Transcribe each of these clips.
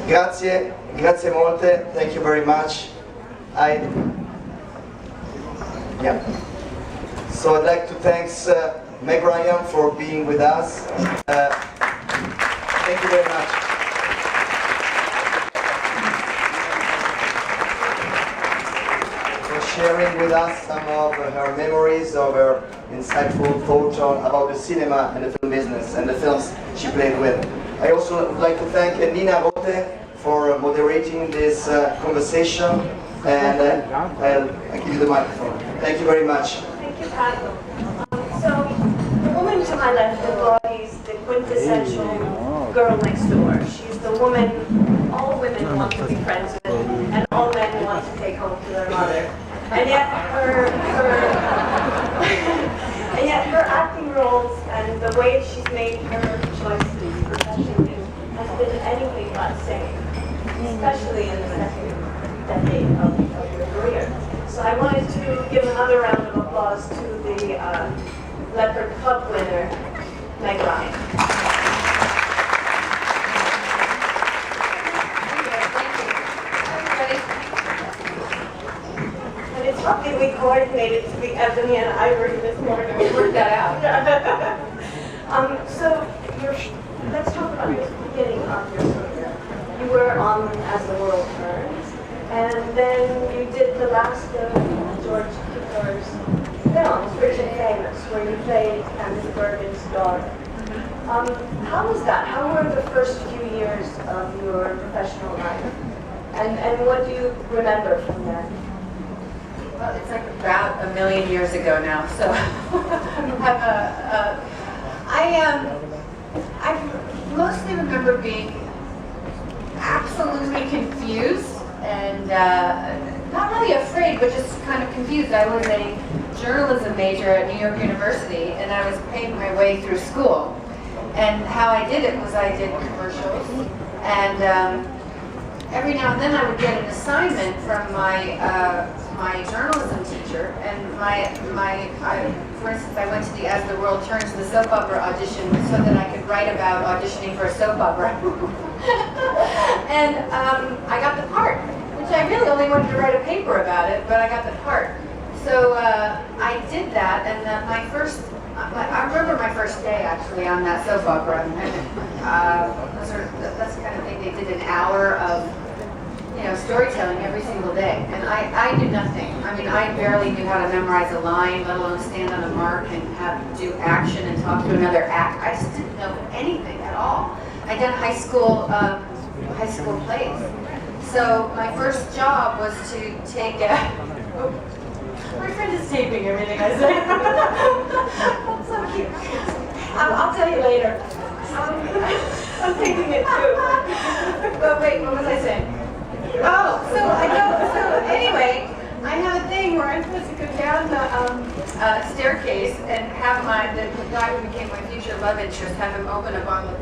Grazie, grazie molte, thank you very much. So I'd like to thank Meg Ryan for being with us. Thank you very much. For sharing with us some of her memories, of her insightful thoughts about the cinema and the film business and the films she played with. I also would like to thank Nina Rote for moderating this conversation, and I'll give you the microphone. Thank you very much. Thank you, Pat. So, the woman to my left embodies the quintessential girl next door. She's the woman all women want to be friends with, and all men want to take home to their mother. And yet her acting roles and the way she's made her choices professionally has been anything but safe, especially in the second decade of your career. So I wanted to give another round of applause to the Leopard Club winner, Meg Ryan. And it's lovely we coordinated to be Ebony and Ivory this morning. We worked that out. Let's talk about the beginning of your career. You were on As the World Turns, and then you did the last of George Cukor's films, Rich and Famous, where you played Candice Bergen's daughter. How was that? How were the first few years of your professional life? And what do you remember from that? Well, it's like about 1 million years ago now, so I mostly remember being absolutely confused and not really afraid, but just kind of confused. I was a journalism major at New York University, and I was paying my way through school. And how I did it was I did commercials, and every now and then I would get an assignment from my journalism teacher, and for instance, I went to the As the World Turns, the soap opera audition, so that I could write about auditioning for a soap opera. And I got the part, which I really only wanted to write a paper about it, but I got the part. So I did that, and I remember my first day actually on that soap opera, and that's the kind of thing. They did an hour of storytelling every single day, and I knew nothing. I mean, I barely knew how to memorize a line, let alone stand on a mark and have do action and talk to another act. I just didn't know anything at all. I'd done high school plays, so my first job was to take a. My friend is taping everything I say. That's so cute. I'll tell you later. I'm taping it too. But wait, what was I saying? Oh, so anyway, I have a thing where I'm supposed to go down the staircase and have the guy who became my future love interest, have him open a bottle of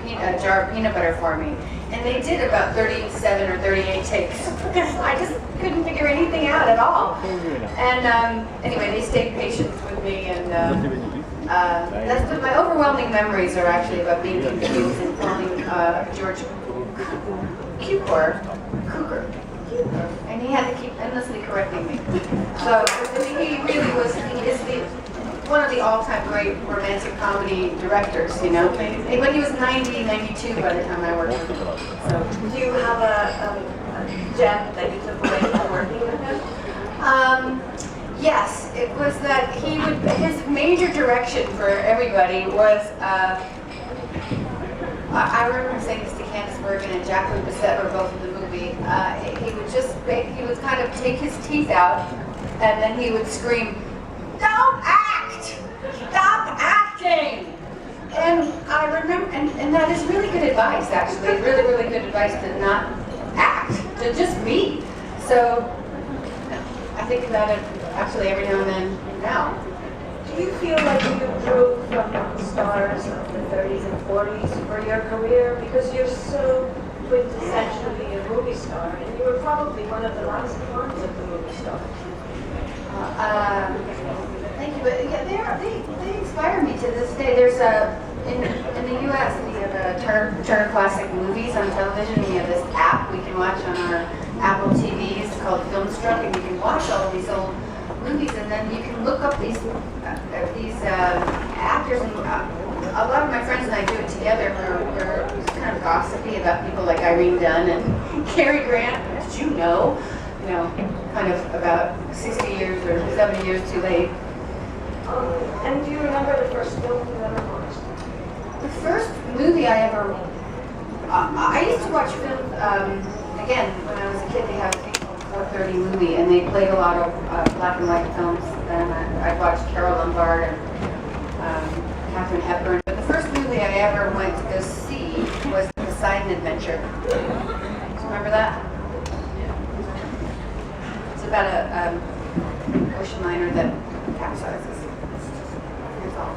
a jar of peanut butter for me. And they did about 37 or 38 takes because I just couldn't figure anything out at all. And anyway, they stayed patient with me, and my overwhelming memories are actually about being confused and calling George Cukor, and he had to keep endlessly correcting me. So he really was. He is one of the all-time great romantic comedy directors, But he was 90, 92 by the time I worked with him. So, do you have a gem that you took away from working with him? Yes, it was that his major direction for everybody was. I remember saying this to Candice Bergen and Jacqueline Bisset were both in the movie. He would kind of take his teeth out, and then he would scream, "Don't act! Stop acting!" And I remember, and that is really good advice, actually. Really, really good advice to not act, to just be. So I think about it actually every now and then now. Do you feel like you grew from the stars of the 30s and 40s for your career? Because you're so quintessentially a movie star, and you were probably one of the last ones of the movie stars. Thank you, but yeah, they inspire me to this day. There's in the U.S. we have a Turner Classic Movies on television. We have this app we can watch on our Apple TVs called Filmstruck, and you can watch all of these old movies, and then you can look up these actors. And a lot of my friends and I do it together. We're kind of gossipy about people like Irene Dunn and Cary Grant. Did you know? You know, kind of about 60 years or 70 years too late. And do you remember the first film you ever watched? The first movie I ever, I used to watch films, again, when I was a kid, they had a thing called 430 movie, and they played a lot of black and white films. Then I watched Carol Lombard and Katharine Hepburn. But the first movie I ever went to go see was The Poseidon Adventure. Do you remember that? It's about a ocean liner that capsizes. That's all.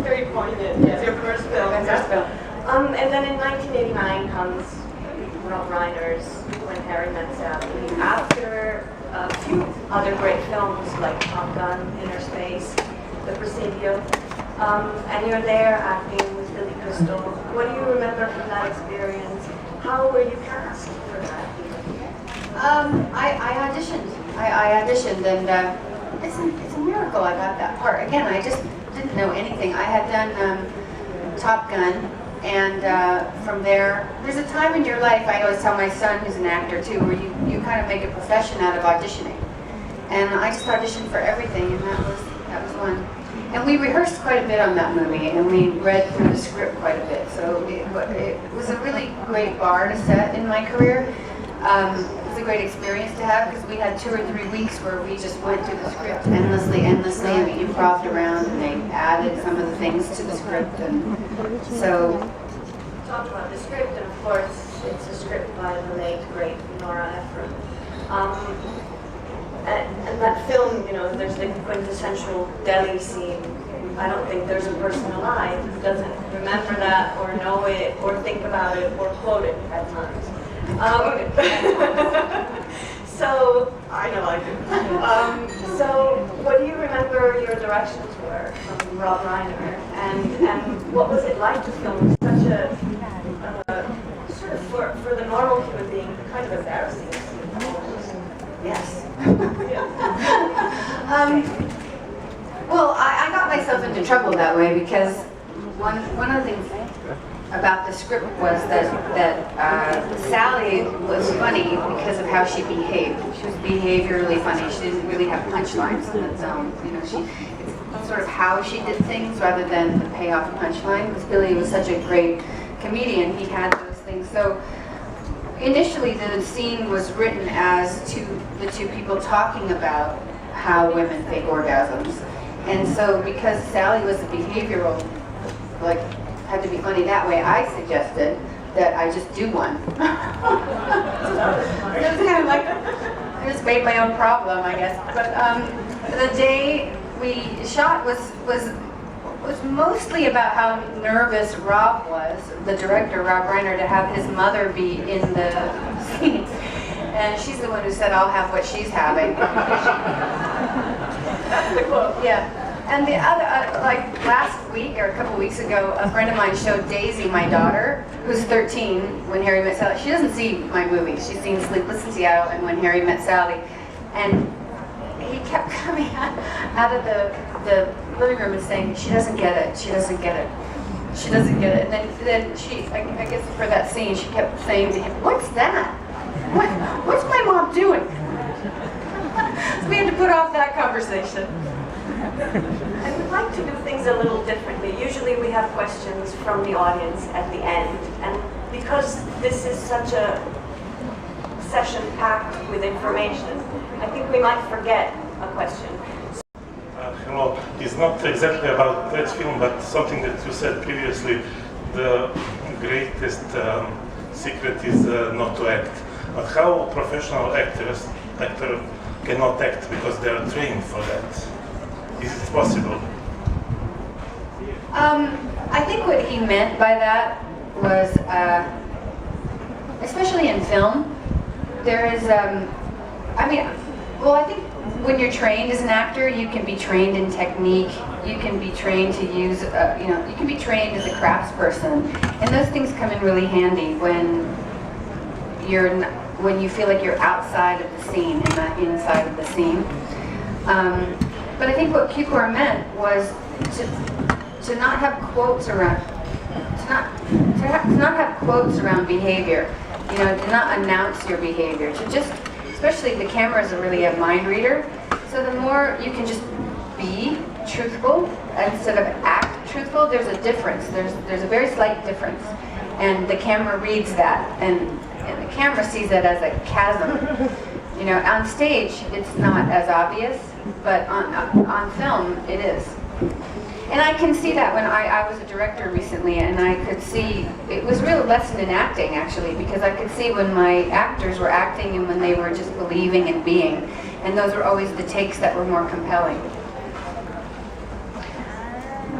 Very poignant. Yes, your first film. My first film. And then in 1989 comes Rob Reiner's When Harry Met Sally. After a few other great films like Top Gun, Inner Space, The Presidio, and you're there acting with Billy Crystal. What do you remember from that experience? How were you cast for that? I auditioned. I auditioned, and it's a miracle I got that part. Again, I just didn't know anything. I had done Top Gun, and from there, there's a time in your life, I always tell my son, who's an actor too, where you kind of make a profession out of auditioning. And I just auditioned for everything, and that was one. And we rehearsed quite a bit on that movie, and we read through the script quite a bit. So it was a really great bar to set in my career. It was a great experience to have, because we had 2 or 3 weeks where we just went through the script endlessly, and we improvised around, and they added some of the things to the script. And so, Talk about the script, and of course, it's a script by the late great Nora Ephron. And that film, you know, there's the quintessential deli scene. I don't think there's a person alive who doesn't remember that, or know it, or think about it, or quote it at times. So, I know I do. So, what do you remember your directions were from Rob Reiner? And what was it like to film such a, sort of, for the normal human being, kind of embarrassing scene? yes. Yeah. Well, I got myself into trouble that way, because one of the things about the script was that Sally was funny because of how she behaved. She was behaviorally funny. She didn't really have punchlines. It's sort of how she did things rather than the payoff punchline. Because Billy was such a great comedian, he had those things. So initially, the scene was written as the two people talking about how women fake orgasms. And so because Sally was a behavioral, like, had to be funny that way, I suggested that I just do one. It was kind of like, I just made my own problem, I guess. But the day we shot was mostly about how nervous Rob was, the director, Rob Reiner, to have his mother be in the scene. And she's the one who said, I'll have what she's having. That's the quote. Yeah. And the other, like last week or a couple weeks ago, a friend of mine showed Daisy, my daughter, who's 13, When Harry Met Sally. She doesn't see my movies. She's seen Sleepless in Seattle and When Harry Met Sally. And he kept coming out of the living room and saying, she doesn't get it, she doesn't get it, she doesn't get it. And then she, I guess for that scene, she kept saying to him, what's that? What's my mom doing? So we had to put off that conversation. I would like to do things a little differently. Usually we have questions from the audience at the end, and because this is such a session packed with information, I think we might forget a question. Hello, it's not exactly about that film, but something that you said previously. The greatest secret is not to act. But how professional actor cannot act because they are trained for that? Is it possible? I think what he meant by that was, especially in film, there is, I think when you're trained as an actor, you can be trained in technique you can be trained to use, you can be trained as a craftsperson, and those things come in really handy when when you feel like you're outside of the scene and not inside of the scene. But I think what Q-Core meant was to not have quotes around, to not have quotes around behavior. To not announce your behavior. To just, especially the camera is really a mind reader. So the more you can just be truthful instead of act truthful, there's a difference. There's a very slight difference, and the camera reads that, and the camera sees that as a chasm. On stage it's not as obvious, but on film it is. And I can see that when I was a director recently, and I could see, it was a real lesson in acting actually, because I could see when my actors were acting and when they were just believing and being. And those were always the takes that were more compelling.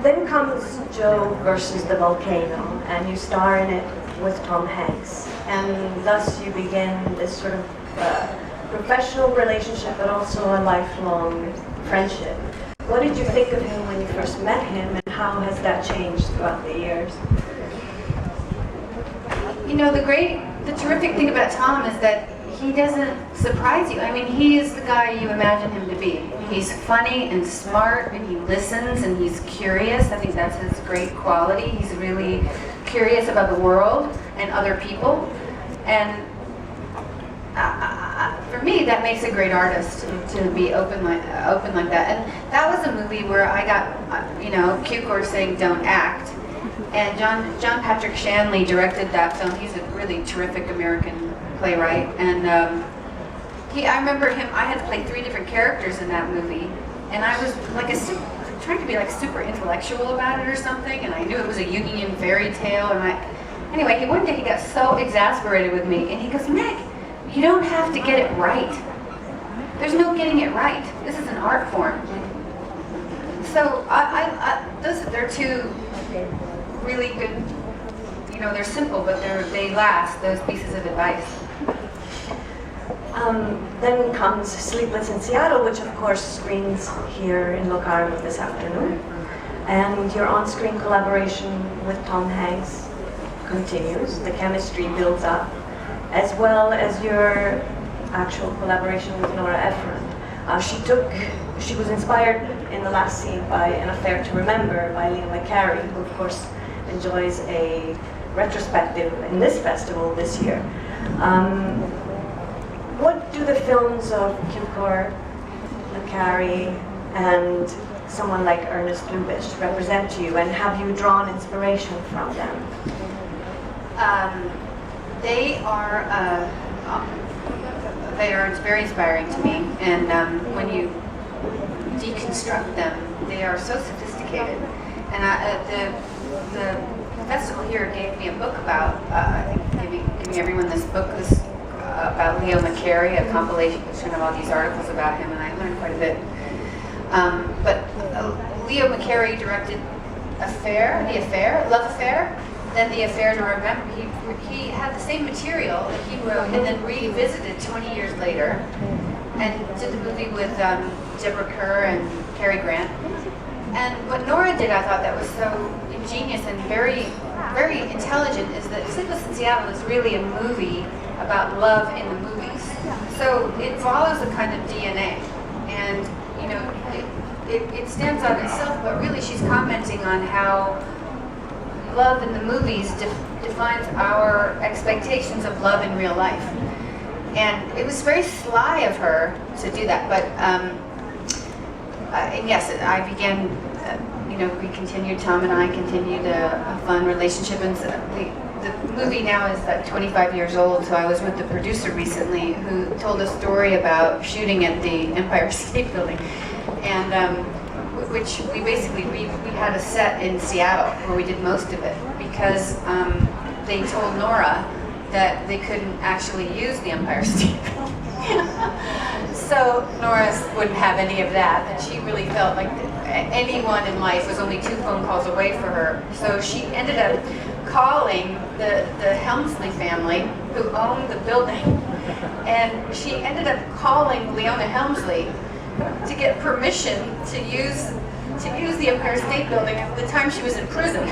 Then comes Joe versus the Volcano, and you star in it with Tom Hanks. And thus you begin this sort of professional relationship, but also a lifelong friendship. What did you think of him when you first met him, and how has that changed throughout the years? The terrific thing about Tom is that he doesn't surprise you. I mean, he is the guy you imagine him to be. He's funny and smart, and he listens, and he's curious. I think that's his great quality. He's really curious about the world and other people. And for me, that makes a great artist to be open like that. And that was a movie where I got, Q-Core saying don't act. And John Patrick Shanley directed that film. He's a really terrific American playwright. And I remember him, I had to play 3 different characters in that movie. And I was like trying to be like super intellectual about it or something. And I knew it was a Jungian fairy tale. And anyway, one day he got so exasperated with me. And he goes, Meg, you don't have to get it right. There's no getting it right. This is an art form. So they're 2 really good, they're simple, but they last, those pieces of advice. Then comes Sleepless in Seattle, which of course screens here in Locarno this afternoon. And your on-screen collaboration with Tom Hanks continues. The chemistry builds up, as well as your actual collaboration with Nora Ephron. She was inspired in the last scene by An Affair to Remember by Leo McCarey, who of course enjoys a retrospective in this festival this year. What do the films of Q-Core, McCarey, and someone like Ernest Lubitsch represent to you, and have you drawn inspiration from them? They are very inspiring to me, and when you deconstruct them, they are so sophisticated. And the festival here gave me a book about, I think giving everyone this book about Leo McCarey, a compilation of all these articles about him, and I learned quite a bit. But Leo McCarey directed Love Affair, then The Affair to Remember. He had the same material that he wrote and then revisited 20 years later, and did the movie with Deborah Kerr and Cary Grant. And what Nora did, I thought that was so ingenious and very, very intelligent, is that Sleepless in Seattle is really a movie about love in the movies. So it follows a kind of DNA, and it stands on itself, but really she's commenting on how love in the movies defines our expectations of love in real life. And it was very sly of her to do that, but and yes, I began, Tom and I continued a fun relationship, and the movie now is like 25 years old, so I was with the producer recently who told a story about shooting at the Empire State Building, and which we had a set in Seattle where we did most of it, because they told Nora that they couldn't actually use the Empire State Building. So Nora wouldn't have any of that, and she really felt like anyone in life was only 2 phone calls away for her. So she ended up calling the Helmsley family, who owned the building, and she ended up calling Leona Helmsley to get permission to use to use the Empire State Building at the time she was in prison.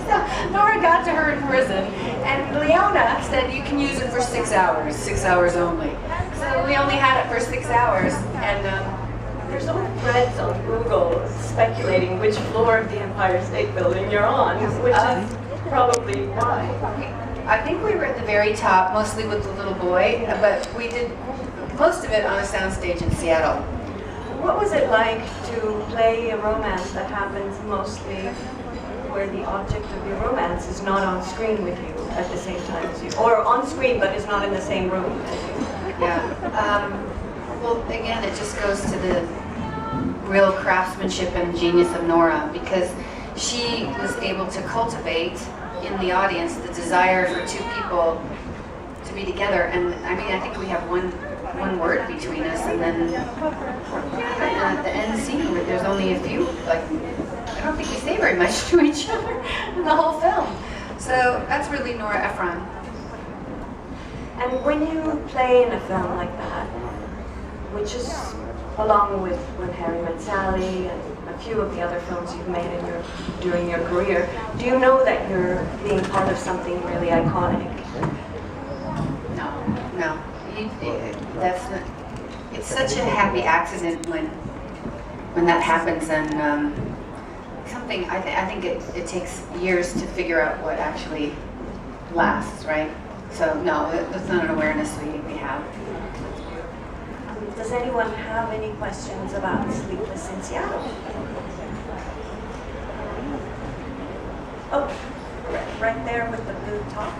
So Nora got to her in prison, and Leona said you can use it for 6 hours, 6 hours only. So we only had it for 6 hours, and There's all threads on Google speculating which floor of the Empire State Building you're on, which is probably why. I think we were at the very top, mostly with the little boy, but we did most of it on a soundstage in Seattle. What was it like to play a romance that happens mostly where the object of your romance is not on screen with you at the same time as you, or on screen but is not in the same room as you? Yeah. Well, again, it just goes to the real craftsmanship and genius of Nora, because she was able to cultivate in the audience the desire for two people to be together. And I mean, I think we have one word between us, and then at the end scene, there's only a few, like, I don't think we say very much to each other in the whole film. So that's really Nora Ephron. And when you play in a film like that, which is along with When Harry Met Sally and a few of the other films you've made during your career, do you know that you're being part of something really iconic? No. It's such a happy accident when that happens, and something I think it takes years to figure out what actually lasts, right? So no, that's not an awareness we have. Does anyone have any questions about Sleepless in Seattle? Oh, right there with the blue top.